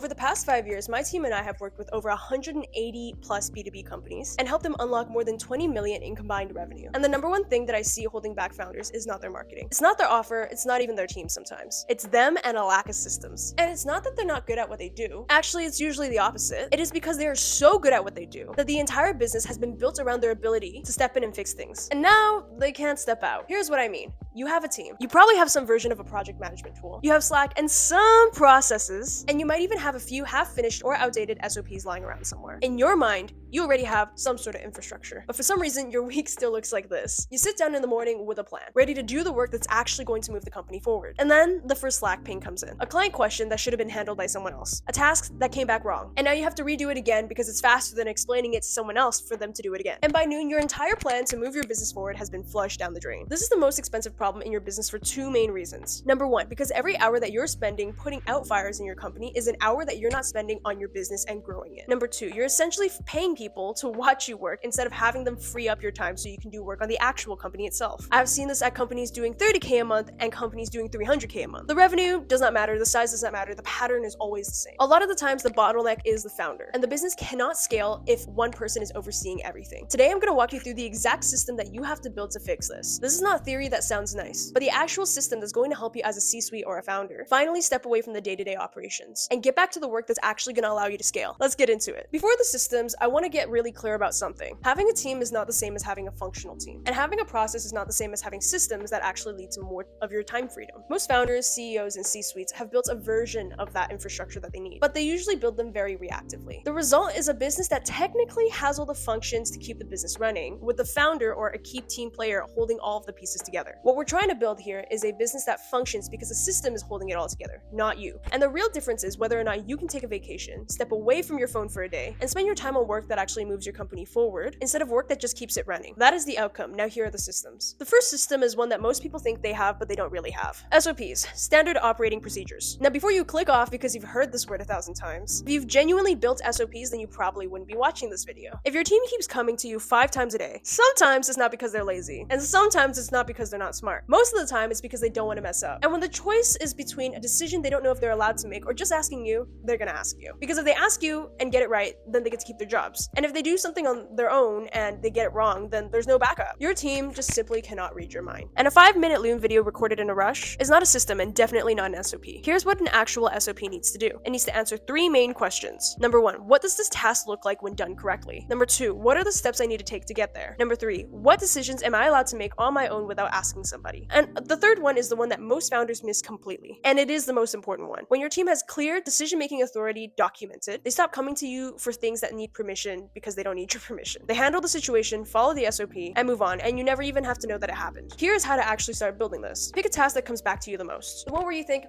Over the past 5 years, my team and I have worked with over 180 plus B2B companies and helped them unlock more than 20 million in combined revenue. And the number one thing that I see holding back founders is not their marketing. It's not their offer, it's not even their team sometimes. It's them and a lack of systems. And it's not that they're not good at what they do. Actually, it's usually the opposite. It is because they are so good at what they do that the entire business has been built around their ability to step in and fix things. And now they can't step out. Here's what I mean. You have a team. You probably have some version of a project management tool. You have Slack and some processes, and you might even have a few half-finished or outdated SOPs lying around somewhere. In your mind, you already have some sort of infrastructure, but for some reason, your week still looks like this. You sit down in the morning with a plan, ready to do the work that's actually going to move the company forward. And then the first Slack ping comes in. A client question that should have been handled by someone else. A task that came back wrong. And now you have to redo it again because it's faster than explaining it to someone else for them to do it again. And by noon, your entire plan to move your business forward has been flushed down the drain. This is the most expensive problem in your business for two main reasons. Number one, because every hour that you're spending putting out fires in your company is an hour that you're not spending on your business and growing it. Number two, you're essentially paying people to watch you work instead of having them free up your time so you can do work on the actual company itself. I've seen this at companies doing 30K a month and companies doing 300K a month. The revenue does not matter, the size does not matter, the pattern is always the same. A lot of the times the bottleneck is the founder, and the business cannot scale if one person is overseeing everything. Today I'm going to walk you through the exact system that you have to build to fix this. This is not theory that sounds nice, but the actual system that's going to help you as a C-suite or a founder finally step away from the day-to-day operations and get back to the work that's actually going to allow you to scale. Let's get into it. Before the systems, I want to get really clear about something. Having a team is not the same as having a functional team, and having a process is not the same as having systems that actually lead to more of your time freedom. Most founders, CEOs, and C-suites have built a version of that infrastructure that they need, but they usually build them very reactively. The result is a business that technically has all the functions to keep the business running, with the founder or a key team player holding all of the pieces together. What we're trying to build here is a business that functions because the system is holding it all together, not you. And the real difference is whether or not you can take a vacation, step away from your phone for a day, and spend your time on work that actually moves your company forward instead of work that just keeps it running. That is the outcome. Now here are the systems. The first system is one that most people think they have, but they don't really have. SOPs, standard operating procedures. Now before you click off because you've heard this word 1,000 times, if you've genuinely built SOPs, then you probably wouldn't be watching this video. If your team keeps coming to you 5 times a day, sometimes it's not because they're lazy, and sometimes it's not because they're not smart. Most of the time it's because they don't want to mess up. And when the choice is between a decision they don't know if they're allowed to make or just asking you, they're gonna ask you. Because if they ask you and get it right, then they get to keep their jobs. And if they do something on their own and they get it wrong, then there's no backup. Your team just simply cannot read your mind. And a 5-minute Loom video recorded in a rush is not a system and definitely not an SOP. Here's what an actual SOP needs to do. It needs to answer 3 main questions. Number 1, what does this task look like when done correctly? Number 2, what are the steps I need to take to get there? Number 3, what decisions am I allowed to make on my own without asking somebody? And the third one is the one that most founders miss completely. And it is the most important one. When your team has clear decision-making authority documented, they stop coming to you for things that need permission because they don't need your permission. They handle the situation, follow the SOP, and move on, and you never even have to know that it happened. Here's how to actually start building this. Pick a task that comes back to you the most. The one where you think,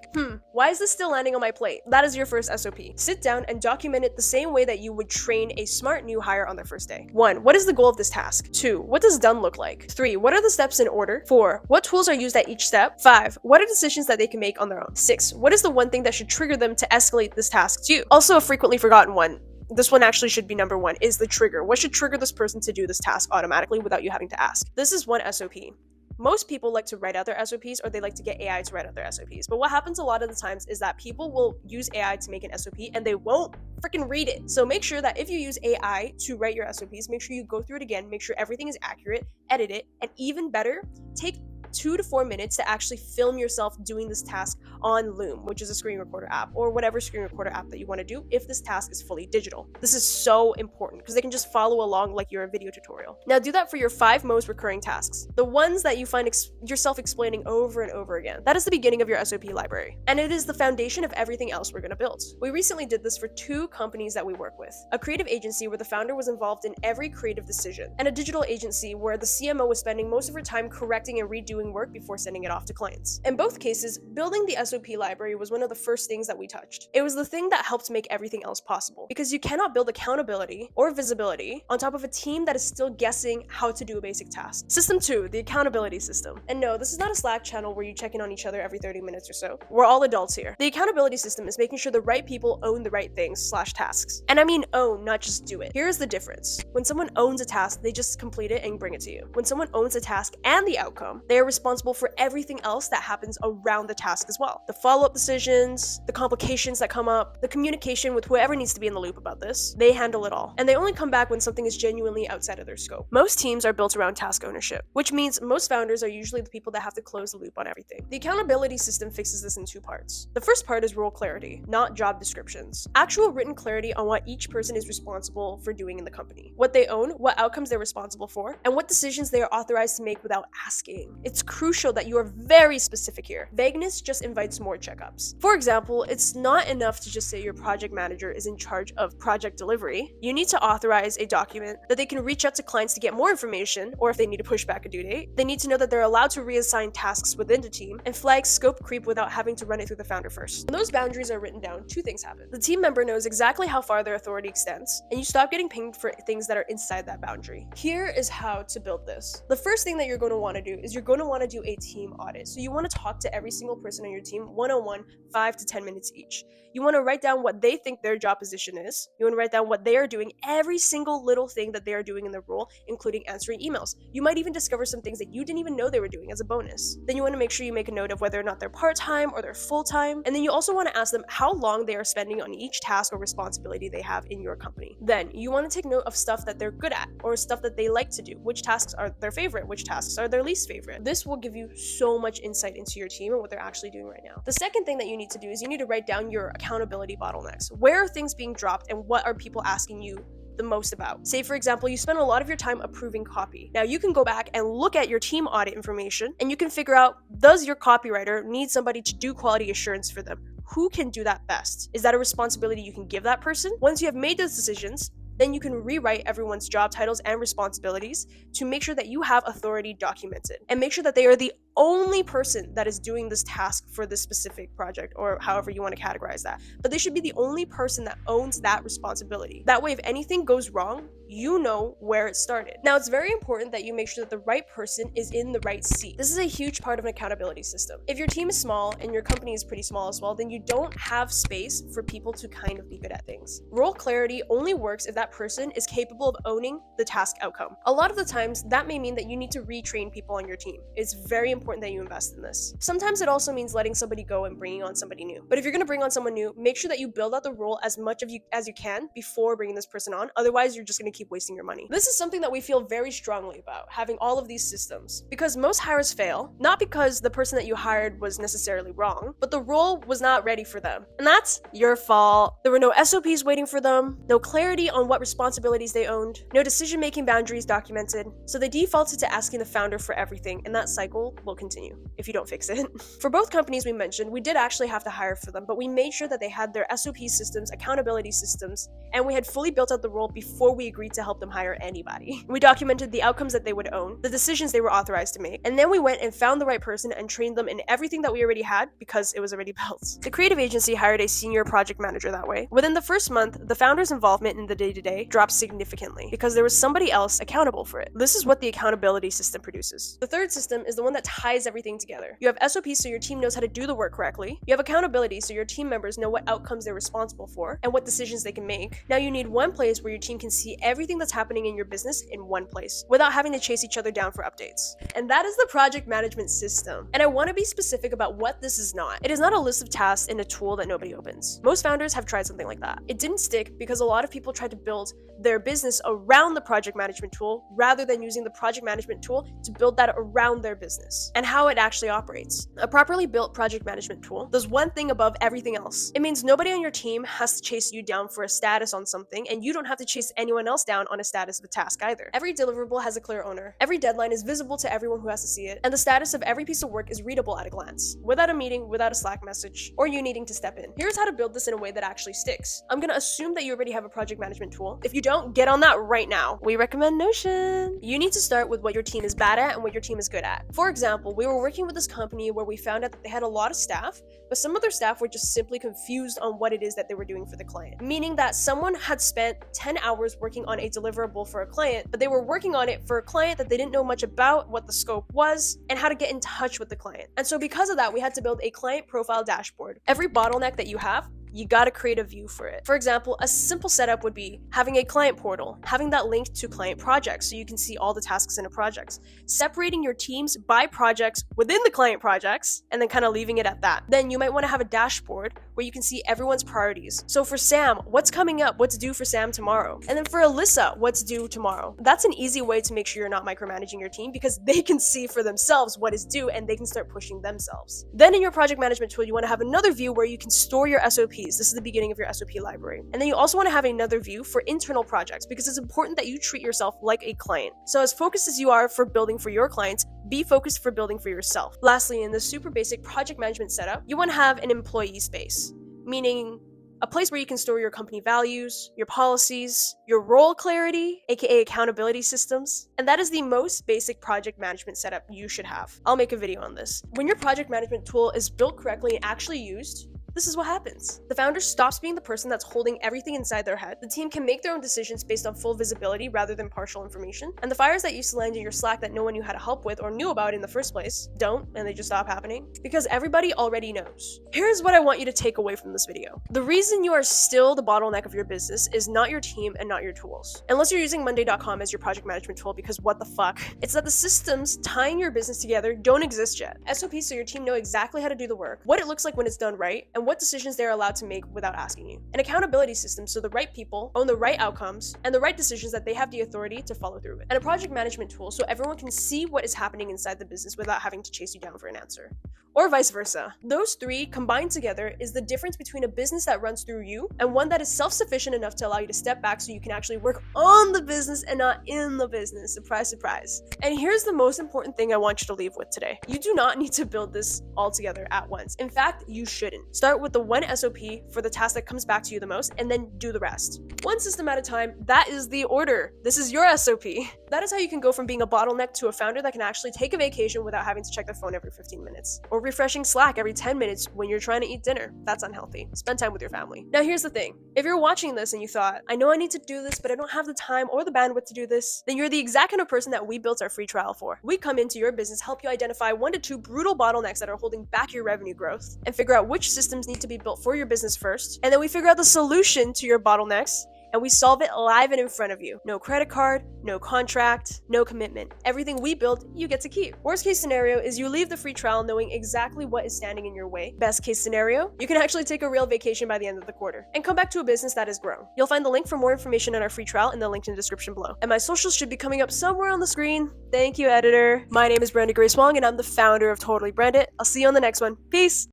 why is this still landing on my plate? That is your first SOP. Sit down and document it the same way that you would train a smart new hire on their first day. 1, what is the goal of this task? 2, what does done look like? 3, what are the steps in order? 4, what tools are used at each step? 5, what are decisions that they can make on their own? 6, what is the one thing that should trigger them to escalate this task to you? Also a frequently forgotten one. This one actually should be number 1, is the trigger. What should trigger this person to do this task automatically without you having to ask? This is one SOP. Most people like to write out their SOPs, or they like to get AI to write out their SOPs. But what happens a lot of the times is that people will use AI to make an SOP and they won't freaking read it. So make sure that if you use AI to write your SOPs, make sure you go through it again, make sure everything is accurate, edit it, and even better, take 2 to 4 minutes to actually film yourself doing this task on Loom, which is a screen recorder app, or whatever screen recorder app that you want to do if this task is fully digital. This is so important because they can just follow along like you're a video tutorial. Now do that for your 5 most recurring tasks, the ones that you find yourself explaining over and over again. That is the beginning of your SOP library, and it is the foundation of everything else we're going to build. We recently did this for 2 companies that we work with, a creative agency where the founder was involved in every creative decision, and a digital agency where the CMO was spending most of her time correcting and redoing work before sending it off to clients. In both cases, building the SOP library was one of the first things that we touched. It was the thing that helped make everything else possible, because you cannot build accountability or visibility on top of a team that is still guessing how to do a basic task. System 2, the accountability system. And no, this is not a Slack channel where you check in on each other every 30 minutes or so. We're all adults here. The accountability system is making sure the right people own the right things / tasks. And I mean own, not just do it. Here's the difference. When someone owns a task, they just complete it and bring it to you. When someone owns a task and the outcome, they are responsible for everything else that happens around the task as well. The follow-up decisions, the complications that come up, the communication with whoever needs to be in the loop about this. They handle it all. And they only come back when something is genuinely outside of their scope. Most teams are built around task ownership, which means most founders are usually the people that have to close the loop on everything. The accountability system fixes this in two parts. The first part is role clarity, not job descriptions. Actual written clarity on what each person is responsible for doing in the company, what they own, what outcomes they're responsible for, and what decisions they are authorized to make without asking. It's crucial that you are very specific here. Vagueness just invites more checkups. For example, it's not enough to just say your project manager is in charge of project delivery. You need to authorize a document that they can reach out to clients to get more information, or if they need to push back a due date. They need to know that they're allowed to reassign tasks within the team and flag scope creep without having to run it through the founder first. When those boundaries are written down, two things happen. The team member knows exactly how far their authority extends, and you stop getting pinged for things that are inside that boundary. Here is how to build this. The first thing that you're going to want to do is you're going to want to do a team audit. So you want to talk to every single person on your team one-on-one, 5 to 10 minutes each. You want to write down what they think their job position is. You want to write down what they are doing, every single little thing that they are doing in their role, including answering emails. You might even discover some things that you didn't even know they were doing as a bonus. Then you want to make sure you make a note of whether or not they're part-time or they're full-time. And then you also want to ask them how long they are spending on each task or responsibility they have in your company. Then you want to take note of stuff that they're good at or stuff that they like to do. Which tasks are their favorite? Which tasks are their least favorite? This will give you so much insight into your team and what they're actually doing right now. The second thing that you need to do is you need to write down your accountability bottlenecks. Where are things being dropped and what are people asking you the most about? Say, for example, you spend a lot of your time approving copy. Now you can go back and look at your team audit information and you can figure out, does your copywriter need somebody to do quality assurance for them? Who can do that best? Is that a responsibility you can give that person? Once you have made those decisions, then you can rewrite everyone's job titles and responsibilities to make sure that you have authority documented and make sure that they are the only person that is doing this task for this specific project, or however you want to categorize that. But they should be the only person that owns that responsibility. That way, if anything goes wrong, you know where it started. Now, it's very important that you make sure that the right person is in the right seat. This is a huge part of an accountability system. If your team is small and your company is pretty small as well, then you don't have space for people to kind of be good at things. Role clarity only works if that person is capable of owning the task outcome. A lot of the times, that may mean that you need to retrain people on your team. It's very important that you invest in this. Sometimes it also means letting somebody go and bringing on somebody new. But if you're going to bring on someone new, make sure that you build out the role as much as you can before bringing this person on. Otherwise, you're just going to keep wasting your money. This is something that we feel very strongly about, having all of these systems, because most hires fail, not because the person that you hired was necessarily wrong, but the role was not ready for them. And that's your fault. There were no SOPs waiting for them, no clarity on what responsibilities they owned, no decision-making boundaries documented, so they defaulted to asking the founder for everything, and that cycle will continue if you don't fix it. For both companies we mentioned, we did actually have to hire for them, but we made sure that they had their SOP systems, accountability systems, and we had fully built out the role before we agreed to help them hire anybody. We documented the outcomes that they would own, the decisions they were authorized to make, and then we went and found the right person and trained them in everything that we already had because it was already built. The creative agency hired a senior project manager that way. Within the first month, the founder's involvement in the day-to-day dropped significantly because there was somebody else accountable for it. This is what the accountability system produces. The third system is the one that ties everything together. You have SOPs so your team knows how to do the work correctly. You have accountability so your team members know what outcomes they're responsible for and what decisions they can make. Now you need one place where your team can see everything that's happening in your business in one place without having to chase each other down for updates. And that is the project management system. And I want to be specific about what this is not. It is not a list of tasks in a tool that nobody opens. Most founders have tried something like that. It didn't stick because a lot of people tried to build their business around the project management tool rather than using the project management tool to build that around their business and how it actually operates. A properly built project management tool does one thing above everything else. It means nobody on your team has to chase you down for a status on something, and you don't have to chase anyone else down on a status of a task either. Every deliverable has a clear owner. Every deadline is visible to everyone who has to see it, and the status of every piece of work is readable at a glance, without a meeting, without a Slack message, or you needing to step in. Here's how to build this in a way that actually sticks. I'm gonna assume that you already have a project management tool. If you don't, get on that right now. We recommend Notion. You need to start with what your team is bad at and what your team is good at. For example, we were working with this company where we found out that they had a lot of staff, but some of their staff were just simply confused on what it is that they were doing for the client. Meaning that someone had spent 10 hours working on a deliverable for a client, but they were working on it for a client that they didn't know much about, what the scope was, and how to get in touch with the client. And so because of that, we had to build a client profile dashboard. Every bottleneck that you have, you gotta create a view for it. For example, a simple setup would be having a client portal, having that linked to client projects so you can see all the tasks in a project, separating your teams by projects within the client projects, and then kind of leaving it at that. Then you might want to have a dashboard where you can see everyone's priorities. So for Sam, what's coming up? What's due for Sam tomorrow? And then for Alyssa, what's due tomorrow? That's an easy way to make sure you're not micromanaging your team because they can see for themselves what is due and they can start pushing themselves. Then in your project management tool, you want to have another view where you can store your SOPs. This is the beginning of your SOP library. And then you also want to have another view for internal projects because it's important that you treat yourself like a client. So as focused as you are for building for your clients, be focused for building for yourself. Lastly, in the super basic project management setup, you want to have an employee space, meaning a place where you can store your company values, your policies, your role clarity, aka accountability systems, and that is the most basic project management setup you should have. I'll make a video on this. When your project management tool is built correctly and actually used, this is what happens. The founder stops being the person that's holding everything inside their head. The team can make their own decisions based on full visibility rather than partial information. And the fires that used to land in your Slack that no one knew how to help with or knew about in the first place don't, and they just stop happening because everybody already knows. Here's what I want you to take away from this video. The reason you are still the bottleneck of your business is not your team and not your tools. Unless you're using Monday.com as your project management tool, because what the fuck? It's that the systems tying your business together don't exist yet. SOPs so your team know exactly how to do the work, what it looks like when it's done right, and what decisions they're allowed to make without asking you. An accountability system so the right people own the right outcomes and the right decisions that they have the authority to follow through with. And a project management tool so everyone can see what is happening inside the business without having to chase you down for an answer. Or vice versa. Those three combined together is the difference between a business that runs through you and one that is self-sufficient enough to allow you to step back so you can actually work on the business and not in the business. Surprise, surprise. And here's the most important thing I want you to leave with today. You do not need to build this all together at once. In fact, you shouldn't. Start with the one SOP for the task that comes back to you the most and then do the rest. One system at a time, that is the order. This is your SOP. That is how you can go from being a bottleneck to a founder that can actually take a vacation without having to check their phone every 15 minutes. Or refreshing Slack every 10 minutes when you're trying to eat dinner. That's unhealthy. Spend time with your family. Now here's the thing. If you're watching this and you thought, I know I need to do this, but I don't have the time or the bandwidth to do this, then you're the exact kind of person that we built our free trial for. We come into your business, help you identify 1 to 2 brutal bottlenecks that are holding back your revenue growth, and figure out which systems need to be built for your business first, and then we figure out the solution to your bottlenecks, and we solve it live and in front of you. No credit card, no contract, no commitment. Everything we build, you get to keep. Worst case scenario is you leave the free trial knowing exactly what is standing in your way. Best case scenario, you can actually take a real vacation by the end of the quarter and come back to a business that has grown. You'll find the link for more information on our free trial in the link in the description below. And my socials should be coming up somewhere on the screen. Thank you, editor. My name is Brandie Grace Wong, and I'm the founder of Totally Brand It. I'll see you on the next one. Peace.